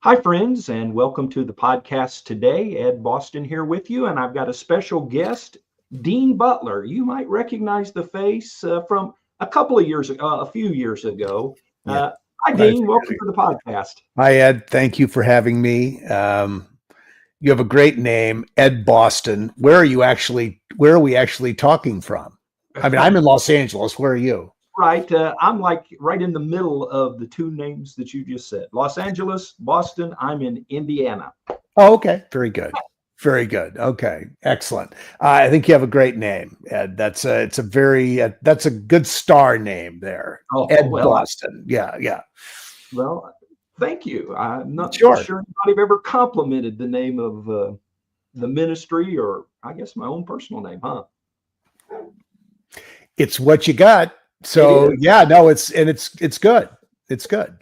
Hi, friends, and welcome to the podcast today. Ed Boston here with you, and I've got a special guest, Dean Butler. You might recognize the face from a couple of years ago, a few years ago. Yeah. Hi, Dean. Welcome to the podcast. Hi, Ed. Thank you for having me. You have a great name, Ed Boston. Where are we actually talking from? I mean, I'm in Los Angeles. Where are you? Right. I'm like right in the middle of the two names that you just said, Los Angeles, Boston. I'm in Indiana. Oh, okay. Very good. Very good. Okay. Excellent. I think you have a great name, Ed. That's a good star name there. Oh, Ed well, Boston. Yeah. Yeah. well, thank you. I'm not Sure. sure anybody ever complimented the name of the ministry, or I guess my own personal name, huh? It's what you got. It So is. yeah, no, it's good. It's good.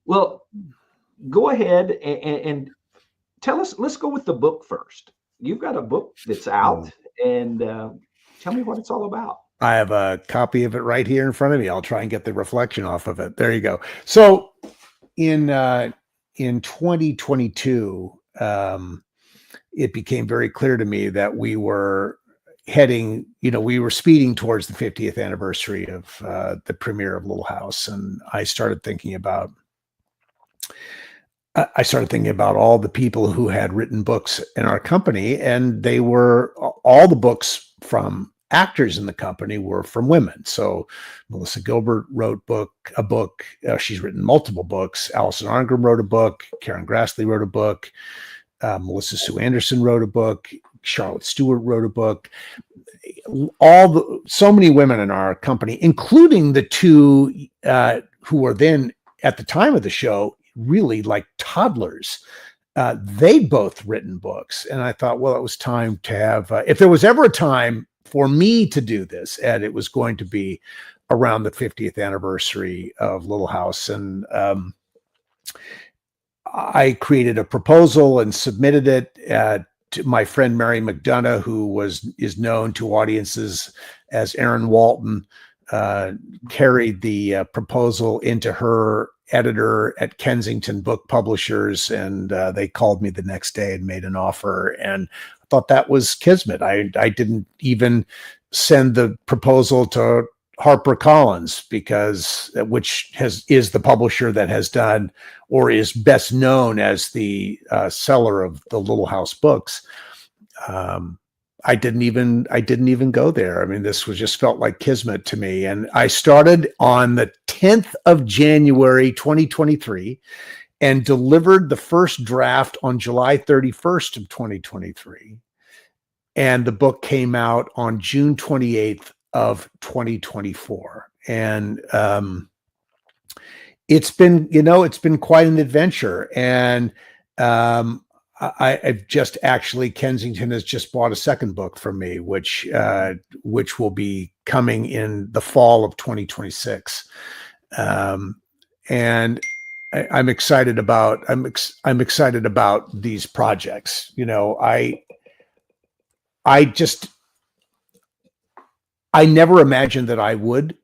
Well, go ahead and tell us. Let's go with the book first. You've got a book that's out, and tell me what it's all about. I have a copy of it right here in front of me. I'll try and get the reflection off of it. There you go. So in 2022, it became very clear to me that we were speeding towards the 50th anniversary of the premiere of Little House, and I started thinking about all the people who had written books in our company, and they were all the books from actors in the company were from women. So Melissa Gilbert wrote a book. She's written multiple books. Alison Arngrim wrote a book. Karen Grassley wrote a book. Melissa Sue Anderson wrote a book. Charlotte Stewart wrote a book. So many women in our company, including the two who were then at the time of the show really like toddlers. They'd both written books, and I thought, well, it was time to have. If there was ever a time for me to do this, Ed, it was going to be around the 50th anniversary of Little House, and I created a proposal and submitted it to my friend Mary McDonough, who is known to audiences as Aaron Walton. Carried the proposal into her editor at Kensington Book Publishers, and they called me the next day and made an offer. And I thought that was kismet. I didn't even send the proposal to HarperCollins, which is the publisher that has done or is best known as the seller of the Little House books. I didn't even go there. I mean, this just felt like kismet to me. And I started on the 10th of January, 2023, and delivered the first draft on July 31st of 2023. And the book came out on June 28th of 2024. And it's been quite an adventure. And I've just actually, Kensington has just bought a second book from me, which will be coming in the fall of 2026. And I'm excited about these projects. I never imagined that I would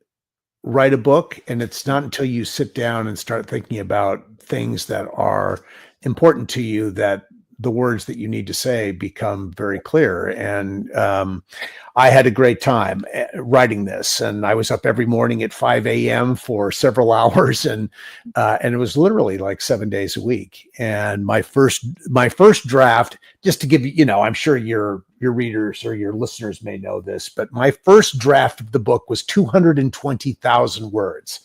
write a book, and it's not until you sit down and start thinking about things that are important to you that the words that you need to say become very clear. And I had a great time writing this, and I was up every morning at 5 a.m. for several hours, and it was literally like 7 days a week. And my first draft, just to give you, I'm sure your readers or your listeners may know this, but my first draft of the book was 220,000 words.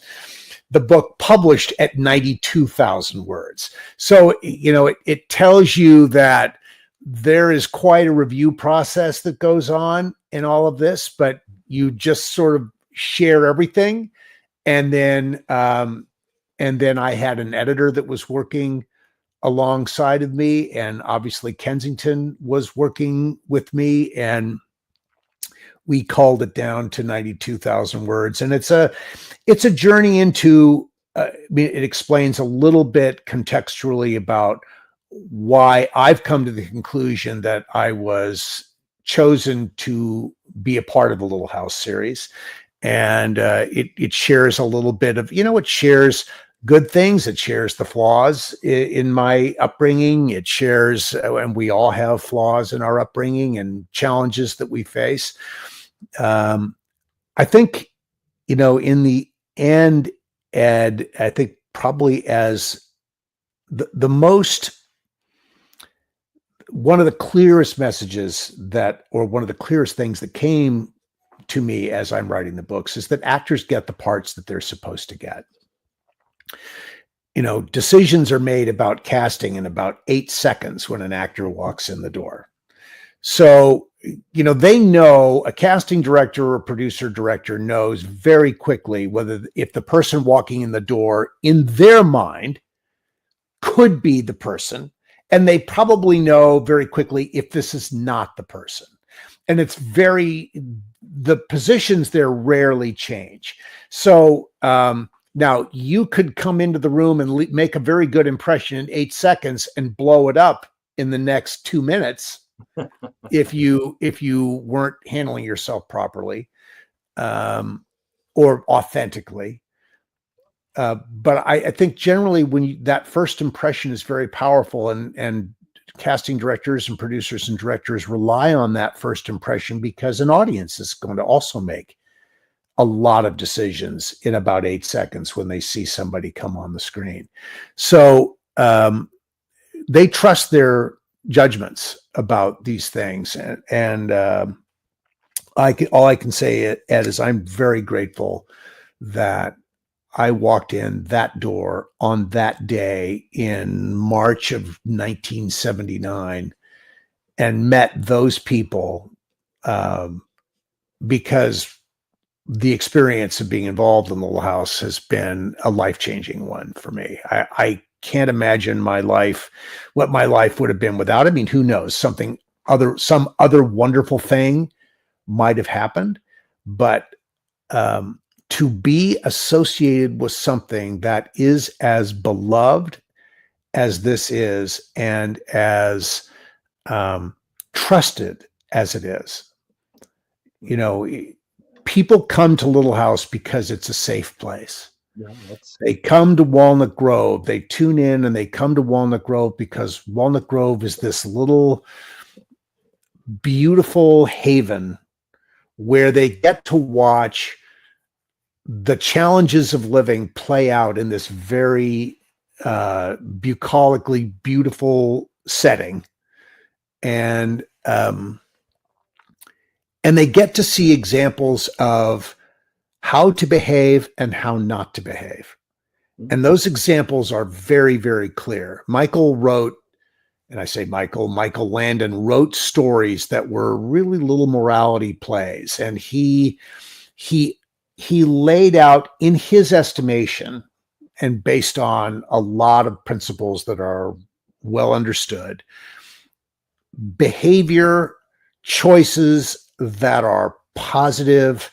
The book published at 92,000 words. So, it tells you that there is quite a review process that goes on in all of this, but you just sort of share everything. And then I had an editor that was working alongside of me, and obviously Kensington was working with me, and we culled it down to 92,000 words. And it's a journey into, it explains a little bit contextually about why I've come to the conclusion that I was chosen to be a part of the Little House series. And it shares a little bit of, it shares good things. It shares the flaws in my upbringing. It shares, and we all have flaws in our upbringing and challenges that we face. I think, in the end, Ed, I think probably as the most, one of the clearest messages or one of the clearest things that came to me as I'm writing the books is that actors get the parts that they're supposed to get. Decisions are made about casting in about 8 seconds when an actor walks in the door. So, they know, a casting director or producer director knows very quickly if the person walking in the door in their mind could be the person. And they probably know very quickly if this is not the person. And the positions there rarely change. So, now you could come into the room and make a very good impression in 8 seconds and blow it up in the next 2 minutes if you weren't handling yourself properly, or authentically. But I think generally that first impression is very powerful, and casting directors and producers and directors rely on that first impression because an audience is going to also make a lot of decisions in about 8 seconds when they see somebody come on the screen. So they trust their judgments about these things. And all I can say, Ed, is I'm very grateful that I walked in that door on that day in March of 1979 and met those people, because the experience of being involved in the Little House has been a life-changing one for me. I can't imagine what my life would have been without it. I mean, who knows? Some other wonderful thing might have happened, but to be associated with something that is as beloved as this is, and as trusted as it is, people come to Little House because it's a safe place. Yeah, they come to Walnut Grove. They tune in and they come to Walnut Grove because Walnut Grove is this little beautiful haven where they get to watch the challenges of living play out in this very bucolically beautiful setting. And they get to see examples of how to behave and how not to behave. And those examples are very, very clear. Michael Landon wrote stories that were really little morality plays. And he laid out, in his estimation, and based on a lot of principles that are well understood, behavior choices that are positive,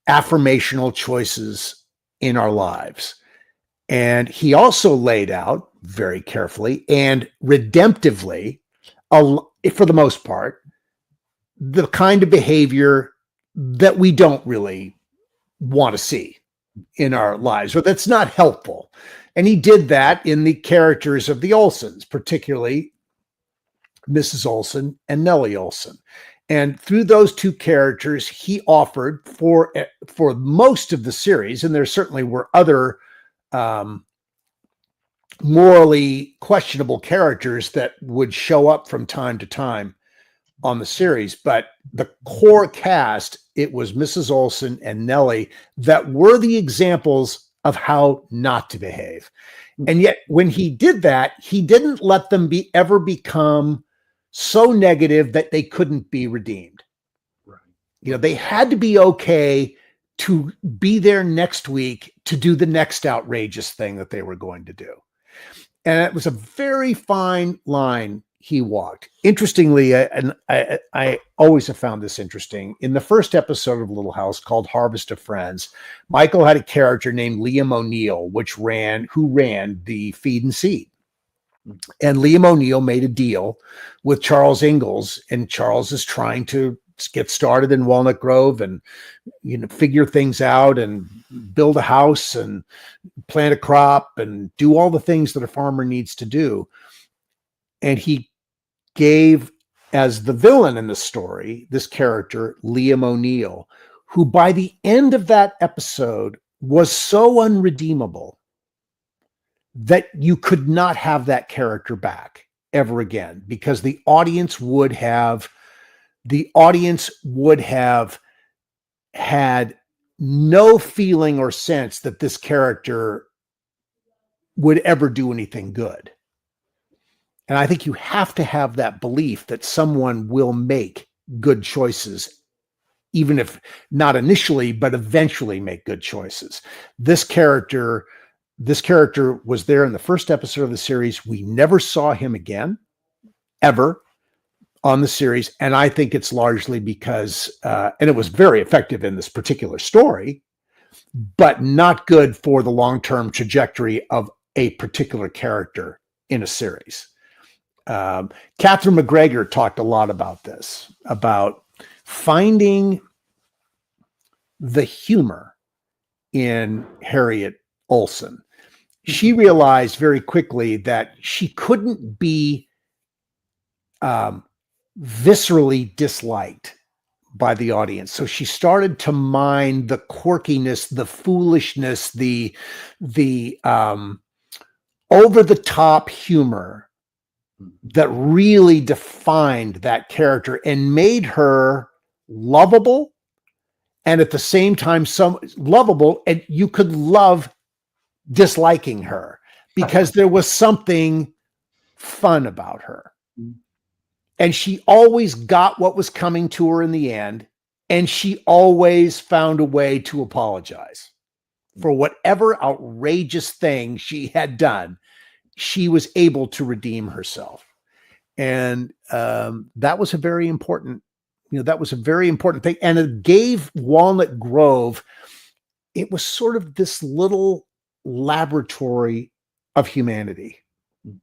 affirmational choices in our lives. And he also laid out very carefully and redemptively, for the most part, the kind of behavior that we don't really want to see in our lives, or that's not helpful. And he did that in the characters of the Olsons, particularly Mrs. Olson and Nellie Olson. And through those two characters, he offered for most of the series, and there certainly were other morally questionable characters that would show up from time to time on the series, but the core cast, it was Mrs. Olson and Nellie that were the examples of how not to behave. And yet when he did that, he didn't let them ever become so negative that they couldn't be redeemed. Right. They had to be okay to be there next week to do the next outrageous thing that they were going to do. And it was a very fine line he walked. Interestingly, and I always have found this interesting, in the first episode of Little House called Harvest of Friends, Michael had a character named Liam O'Neill, who ran the Feed and Seed. And Liam O'Neill made a deal with Charles Ingalls, and Charles is trying to get started in Walnut Grove and, figure things out and build a house and plant a crop and do all the things that a farmer needs to do. And he gave, as the villain in the story, this character, Liam O'Neill, who by the end of that episode was so unredeemable that you could not have that character back ever again, because the audience would have had no feeling or sense that this character would ever do anything good. And I think you have to have that belief that someone will make good choices, even if not initially, but eventually make good choices. This character was there in the first episode of the series. We never saw him again, ever, on the series. And I think it's largely because, and it was very effective in this particular story, but not good for the long-term trajectory of a particular character in a series. Catherine McGregor talked a lot about this, about finding the humor in Harriet Olsen. She realized very quickly that she couldn't be viscerally disliked by the audience. So she started to mine the quirkiness, the foolishness, the over-the-top humor that really defined that character and made her lovable, and at the same time lovable, and you could love disliking her because there was something fun about her. And she always got what was coming to her in the end, and she always found a way to apologize for whatever outrageous thing she had done. She was able to redeem herself. And that was a very important, thing. And it gave Walnut Grove, it was sort of this little laboratory of humanity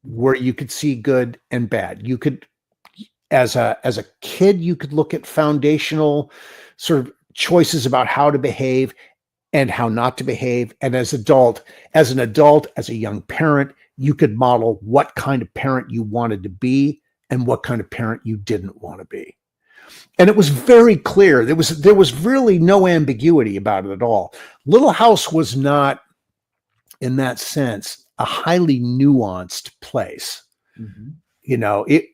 where you could see good and bad. You could, as a kid, you could look at foundational sort of choices about how to behave and how not to behave. And as an adult, as a young parent, you could model what kind of parent you wanted to be and what kind of parent you didn't want to be. And it was very clear. There was really no ambiguity about it at all. Little House was not, in that sense, a highly nuanced place. Mm-hmm.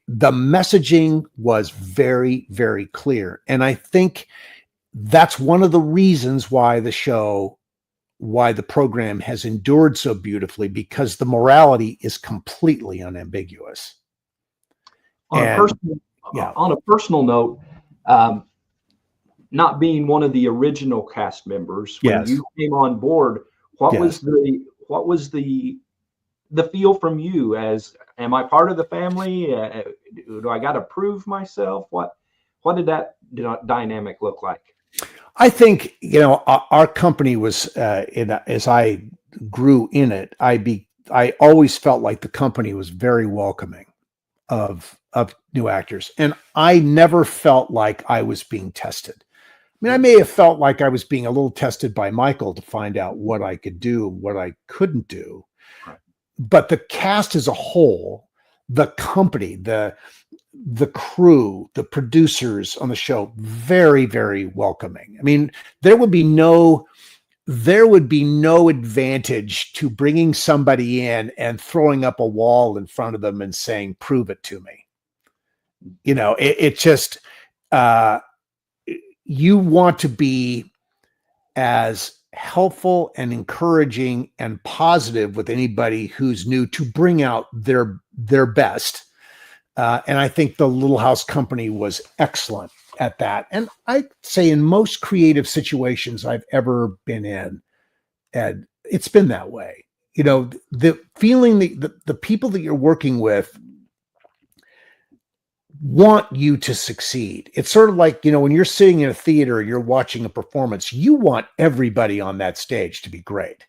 The messaging was very, very clear. And I think that's one of the reasons why the program has endured so beautifully, because the morality is completely unambiguous. On a personal note, not being one of the original cast members, when you came on board, what was the feel from you? As, am I part of the family? Do I got to prove myself? What did that dynamic look like? I think, our company was, as I grew in it, I always felt like the company was very welcoming of new actors. And I never felt like I was being tested. I mean, I may have felt like I was being a little tested by Michael to find out what I could do, what I couldn't do. But the cast as a whole, the company, the crew, the producers on the show, very, very welcoming. I mean, there would be no advantage to bringing somebody in and throwing up a wall in front of them and saying, "Prove it to me." It just, you want to be as helpful and encouraging and positive with anybody who's new, to bring out their best. And I think the Little House company was excellent at that. And I'd say in most creative situations I've ever been in, Ed, it's been that way. The feeling that the people that you're working with want you to succeed. It's sort of like, when you're sitting in a theater, you're watching a performance, you want everybody on that stage to be great.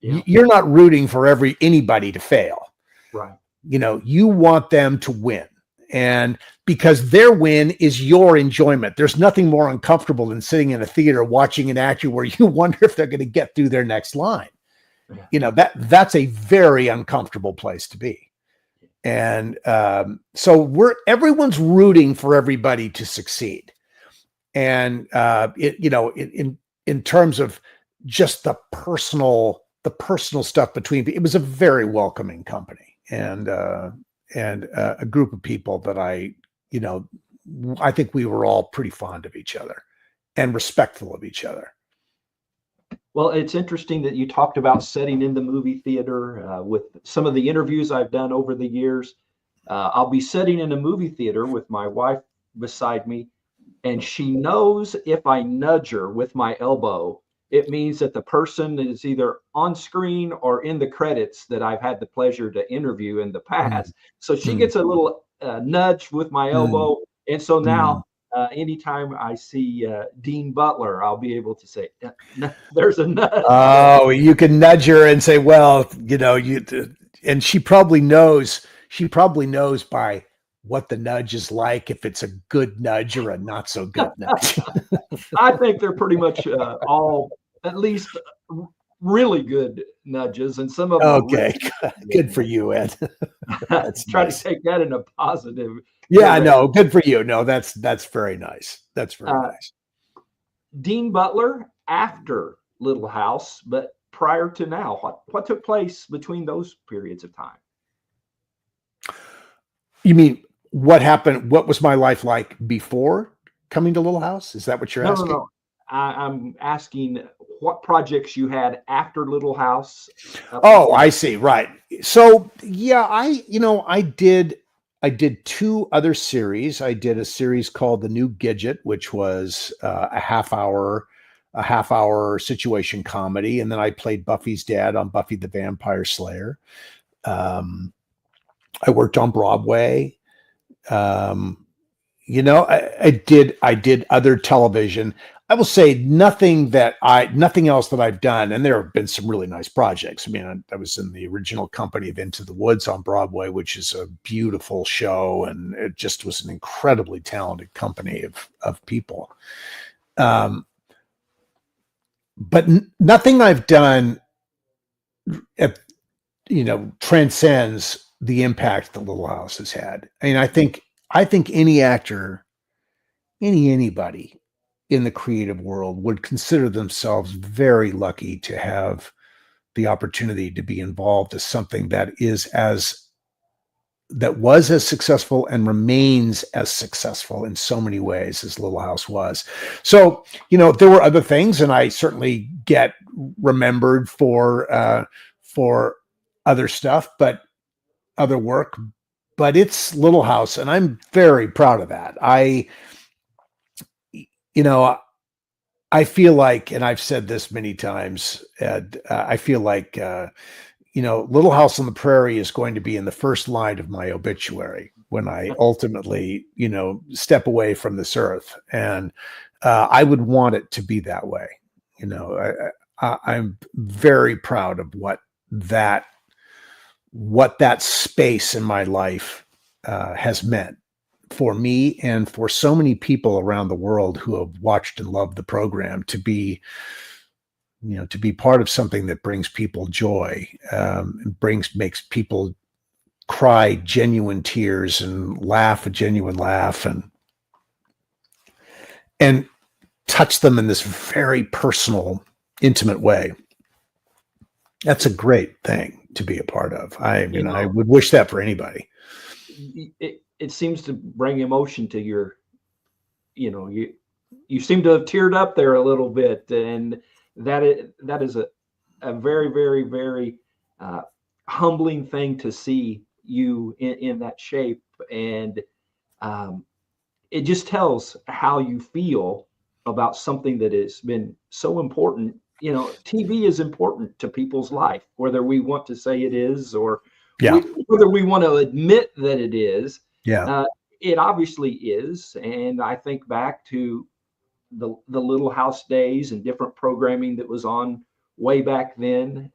Yeah. You're not rooting for anybody to fail. Right. You want them to win. And because their win is your enjoyment. There's nothing more uncomfortable than sitting in a theater watching an actor where you wonder if they're going to get through their next line. That's a very uncomfortable place to be. And so everyone's rooting for everybody to succeed. And in terms of just the personal stuff between, it was a very welcoming company and a group of people that I think we were all pretty fond of each other and respectful of each other. Well, it's interesting that you talked about setting in the movie theater. With some of the interviews I've done over the years, I'll be sitting in a movie theater with my wife beside me, and she knows if I nudge her with my elbow, it means that the person is either on screen or in the credits that I've had the pleasure to interview in the past. So she gets a little nudge with my elbow. And so now anytime I see Dean Butler, I'll be able to say, there's a nudge. Oh, you can nudge her and say, well, and she probably knows by what the nudge is like, if it's a good nudge or a not so good nudge. I think they're pretty much all at least really good nudges, and some of them. Okay, good for you, Ed. That's try nice. To take that in a positive. Yeah, no, good for you. No, that's very nice. That's very nice. Dean Butler after Little House, but prior to now, what took place between those periods of time? You mean what happened? What was my life like before coming to Little House? Is that what you're asking? No. I'm asking what projects you had after Little House. Oh, I see. Right. So yeah, I did 2 other series. I did a series called The New Gidget, which was a half hour situation comedy. And then I played Buffy's dad on Buffy the Vampire Slayer. I worked on Broadway. I did other television. I will say nothing else that I've done. And there have been some really nice projects. I mean, I was in the original company of Into the Woods on Broadway, which is a beautiful show. And it just was an incredibly talented company of people. But nothing I've done, transcends the impact that Little House has had. I mean, I think any actor, anybody in the creative world would consider themselves very lucky to have the opportunity to be involved in something that was as successful and remains as successful in so many ways as Little House was. So, there were other things, and I certainly get remembered for other stuff, but other work, but it's Little House, and I'm very proud of that. I feel like, and I've said this many times, Ed, I feel like, Little House on the Prairie is going to be in the first line of my obituary when I ultimately, step away from this earth. And I would want it to be that way. I'm very proud of what that space in my life has meant for me and for so many people around the world who have watched and loved the program, to be part of something that brings people joy, makes people cry genuine tears and laugh a genuine laugh, and touch them in this very personal, intimate way. That's a great thing to be a part of. I would wish that for anybody. It seems to bring emotion to your, you seem to have teared up there a little bit, and that is a very, very, very humbling thing to see you in that shape. And it just tells how you feel about something that has been so important. TV is important to people's life, whether we want to say it is or whether we want to admit that it is. It obviously is. And I think back to the Little House days and different programming that was on way back then.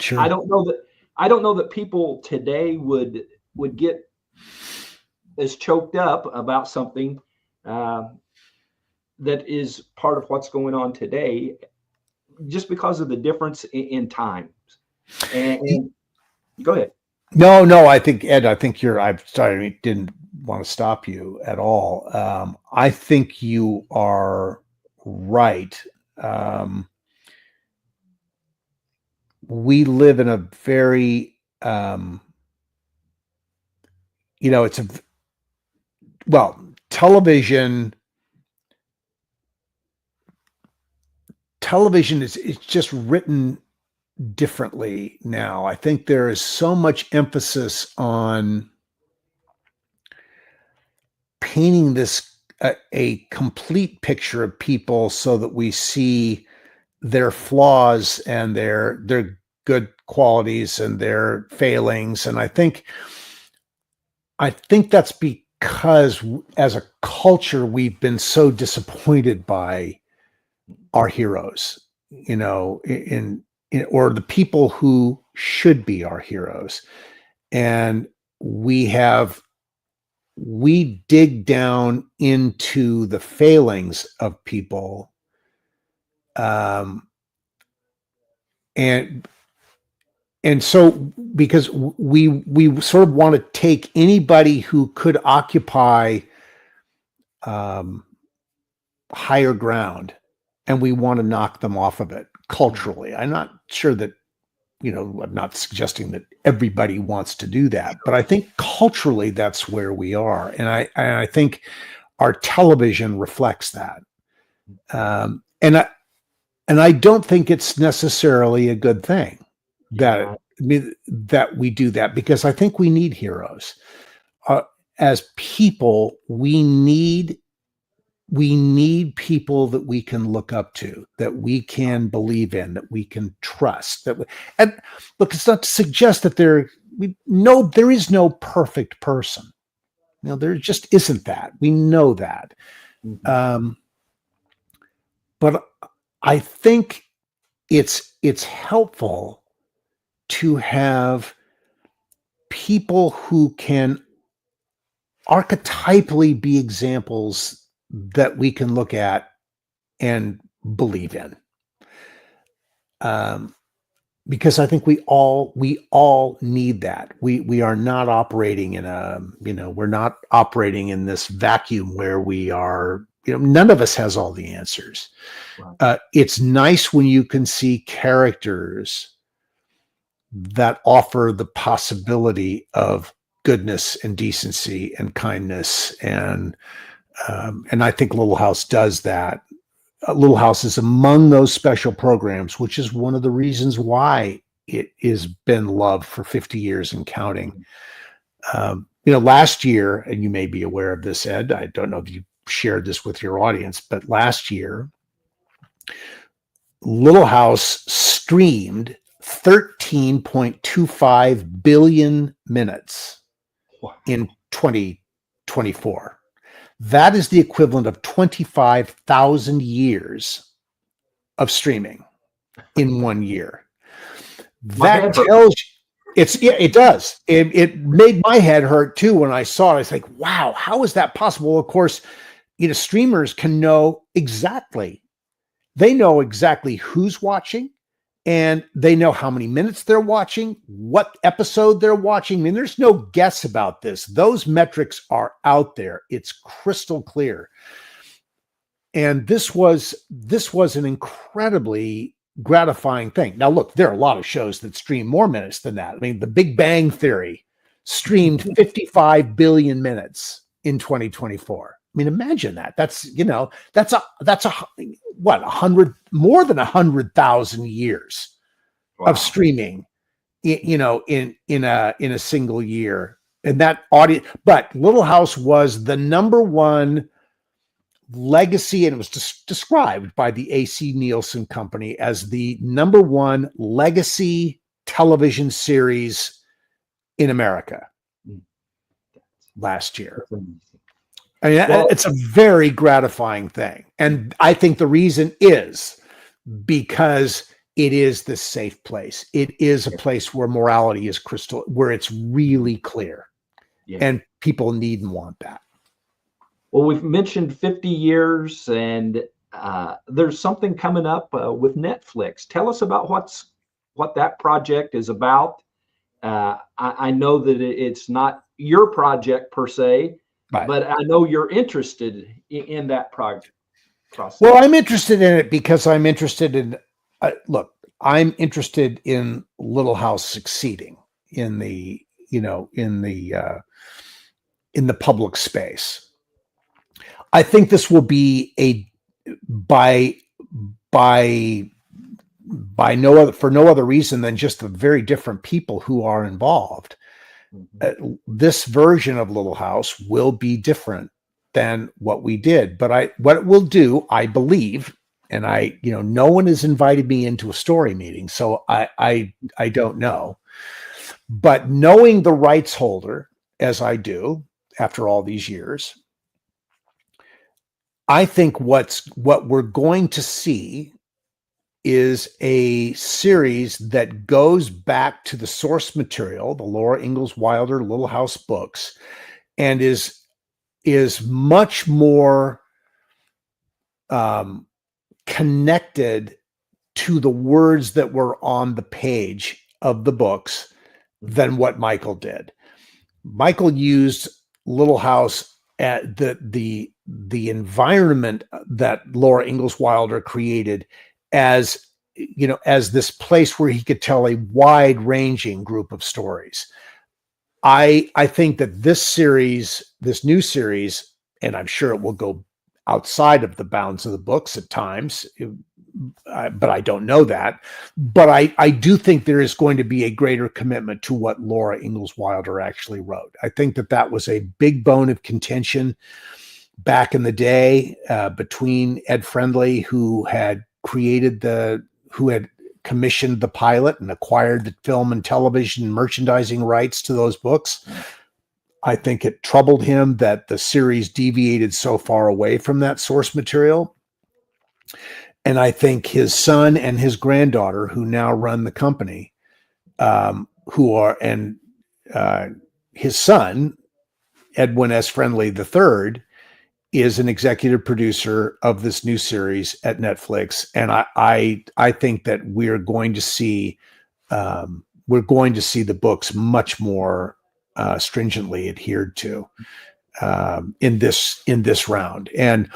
Sure. I don't know that people today would get as choked up about something uh, that is part of what's going on today, just because of the difference in times. And go ahead. No, I think Ed, I think I'm sorry, I didn't want to stop you at all. I think you are right. Um, we live in a very, it's well, television is just written differently now. I think there is so much emphasis on painting a complete picture of people so that we see their flaws and their good qualities and their failings. And I think that's because as a culture we've been so disappointed by our heroes, in or the people who should be our heroes. And we dig down into the failings of people, and so because we sort of want to take anybody who could occupy higher ground, and we want to knock them off of it culturally. I'm not sure that, I'm not suggesting that everybody wants to do that, but I think culturally that's where we are. And I think our television reflects that. And I don't think it's necessarily a good thing that we do that, because I think we need heroes. As people, we need people that we can look up to, that we can believe in, that we can trust. And look, it's not to suggest that there is no perfect person. There just isn't that. We know that. Mm-hmm. But I think it's helpful to have people who can archetypally be examples that we can look at and believe in. Because I think we all need that. We are not operating in we're not operating in this vacuum where we are, none of us has all the answers. Right. It's nice when you can see characters that offer the possibility of goodness and decency and kindness, and I think Little House does that. Little House is among those special programs, which is one of the reasons why it has been loved for 50 years and counting. Last year, and you may be aware of this, Ed, I don't know if you shared this with your audience, but last year, Little House streamed 13.25 billion minutes in 2024. That is the equivalent of 25,000 years of streaming in 1 year. That tells you, it does. It made my head hurt too when I saw it. I was like, wow, how is that possible? Of course, streamers can know exactly. They know exactly who's watching, and they know how many minutes they're watching, what episode they're watching. I mean, there's no guess about this. Those metrics are out there. It's crystal clear. And this was an incredibly gratifying thing. Now, look, there are a lot of shows that stream more minutes than that. I mean, The Big Bang Theory streamed 55 billion minutes in 2024. I mean, imagine that. That's what, 100, more than 100,000 years of streaming, in a single year. And that audience, but Little House was the number one legacy, and it was described by the AC Nielsen company as the number one legacy television series in America last year. I mean, it's a very gratifying thing. And I think the reason is because it is this safe place. It is a place where morality is where it's really clear. Yeah. and people need and want that. Well, we've mentioned 50 years, and there's something coming up with Netflix. Tell us about what that project is about. I know that it's not your project per se, Right. but I know you're interested in that project process. Well, I'm interested in it because I'm interested in, look, I'm interested in Little House succeeding in the, in the public space. I think this will be by no other, for no other reason than just the very different people who are involved. This version of Little House will be different than what we did, but what it will do, I believe, and no one has invited me into a story meeting, so I don't know, but knowing the rights holder as I do after all these years, I think what we're going to see is a series that goes back to the source material, the Laura Ingalls Wilder Little House books, and is much more connected to the words that were on the page of the books than what Michael did. Michael used Little House at the environment that Laura Ingalls Wilder created as this place where he could tell a wide-ranging group of stories. I think that this new series, and I'm sure it will go outside of the bounds of the books at times, but I don't know that. But I do think there is going to be a greater commitment to what Laura Ingalls Wilder actually wrote. I think that was a big bone of contention back in the day between Ed Friendly, who had commissioned the pilot and acquired the film and television merchandising rights to those books. I think it troubled him that the series deviated so far away from that source material. And I think his son and his granddaughter, who now run the company, his son, Edwin S. Friendly III, is an executive producer of this new series at Netflix, and I think that we're going to see the books much more stringently adhered to in this round. And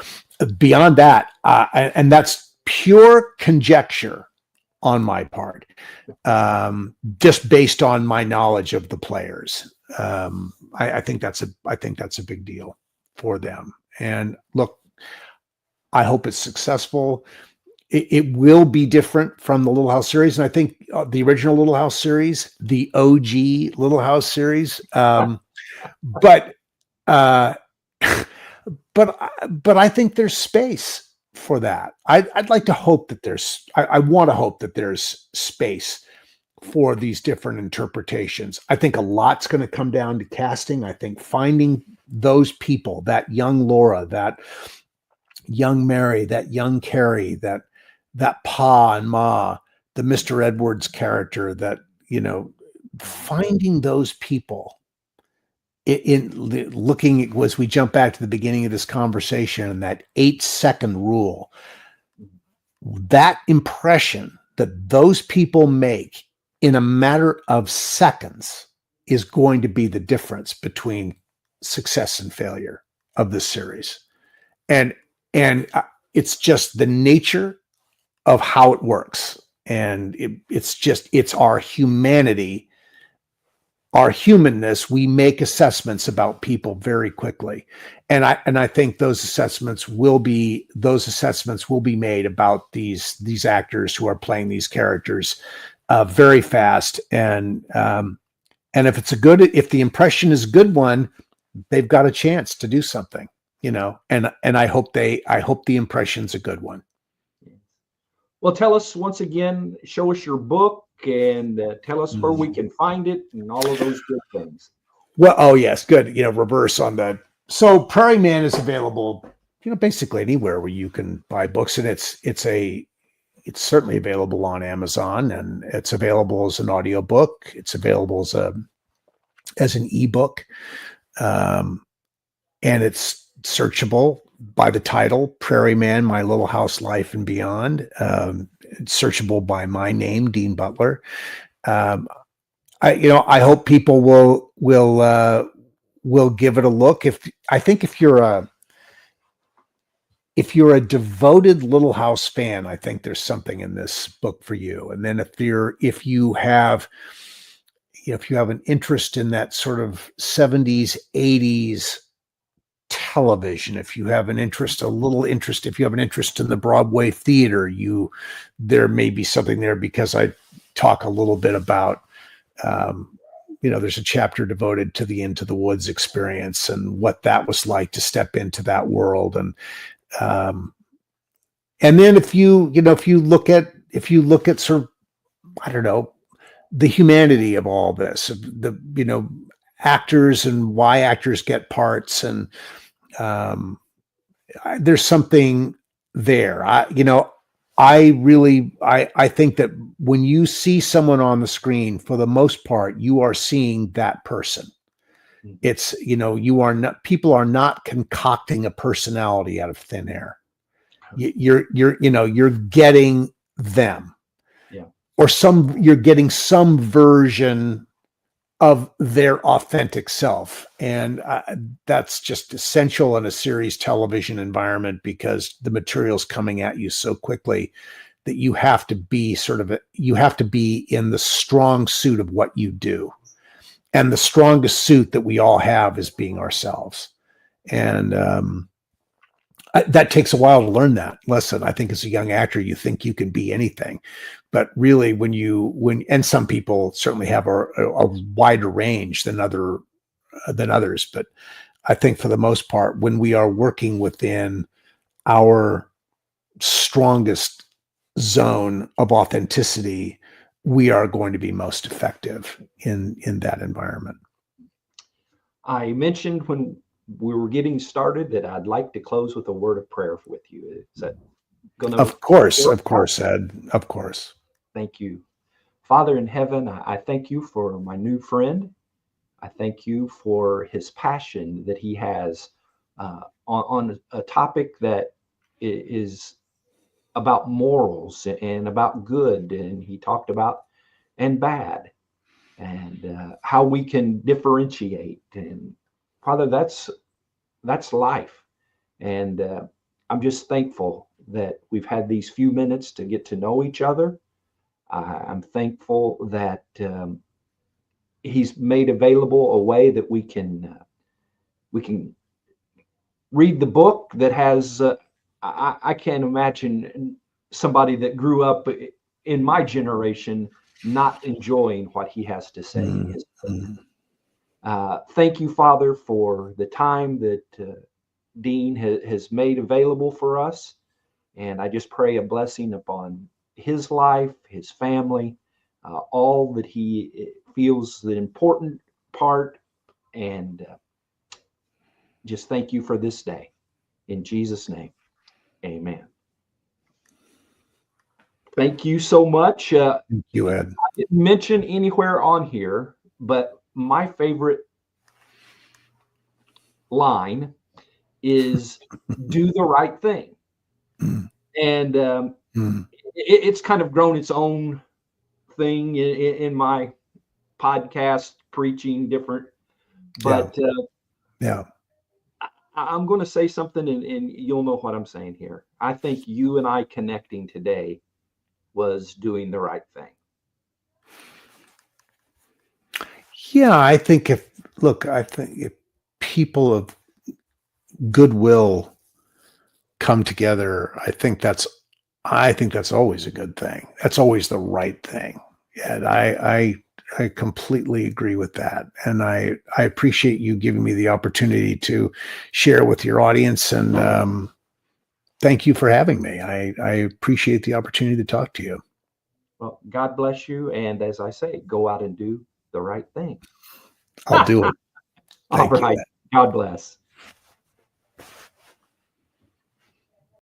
beyond that, and that's pure conjecture on my part, just based on my knowledge of the players. I think that's a big deal for them. And look, I hope it's successful. It will be different from the Little House series. And I think the original Little House series, the OG Little House series, but I think there's space for that. I'd like to hope that I want to hope that there's space for these different interpretations. I think a lot's going to come down to casting. I think finding those people, that young Laura, that young Mary, that young Carrie, that Pa and Ma, the Mr. Edwards character, that, finding those people in looking, as we jump back to the beginning of this conversation, and that 8-second rule, that impression that those people make in a matter of seconds is going to be the difference between success and failure of this series. And it's just the nature of how it works. And it's our humanity, our humanness. We make assessments about people very quickly. And I think those assessments will be made about these actors who are playing these characters very fast. And if the impression is a good one, they've got a chance to do something, and I hope the impression's a good one. Well, tell us once again, show us your book, and tell us where we can find it and all of those good things. Well, oh yes, good. Reverse on that. So Prairie Man is available, basically anywhere where you can buy books, and it's certainly available on Amazon, and it's available as an audiobook. It's available as an ebook. And it's searchable by the title, Prairie Man, My Little House Life and Beyond. It's searchable by my name, Dean Butler. I hope people will give it a look. If you're a devoted Little House fan, I think there's something in this book for you. And then if you have an interest in that sort of 70s, 80s television, if you have an interest if you have an interest in the Broadway theater, there may be something there, because I talk a little bit about, there's a chapter devoted to the Into the Woods experience and what that was like to step into that world. And then if you look at sort of, I don't know, the humanity of all this, actors and why actors get parts, and there's something there. I think that when you see someone on the screen, for the most part, you are seeing that person. It's, people are not concocting a personality out of thin air. You're getting them. Yeah. Or you're getting some version of their authentic self. And that's just essential in a series television environment, because the material's coming at you so quickly that you have to be in the strong suit of what you do. And the strongest suit that we all have is being ourselves. And that takes a while to learn that lesson. I think as a young actor, you think you can be anything, but really and some people certainly have a wider range than others. But I think for the most part, when we are working within our strongest zone of authenticity, we are going to be most effective in that environment. I mentioned when we were getting started that I'd like to close with a word of prayer with you. Is that going to? Of course, Ed. Of course. Thank you. Father in heaven, I thank you for my new friend. I thank you for his passion that he has on a topic that is about morals and about good. And he talked about and bad, and how we can differentiate. And Father, that's life. And I'm just thankful that we've had these few minutes to get to know each other. I'm thankful that he's made available a way that we can read the book that has, I can't imagine somebody that grew up in my generation not enjoying what he has to say. Mm-hmm. Thank you, Father, for the time that Dean has made available for us. And I just pray a blessing upon his life, his family, all that he feels the important part. And just thank you for this day. In Jesus' name, amen. Thank you so much. Thank you, Ed. I didn't mention anywhere on here, but my favorite line is do the right thing. And it's kind of grown its own thing in my podcast, preaching different. But I'm going to say something, and you'll know what I'm saying here. I think you and I connecting today was doing the right thing. Yeah, I think if people of goodwill come together, I think that's always a good thing. That's always the right thing. And I completely agree with that. And I appreciate you giving me the opportunity to share with your audience. And thank you for having me. I appreciate the opportunity to talk to you. Well, God bless you. And as I say, go out and do the right thing. I'll do it. All right. God bless.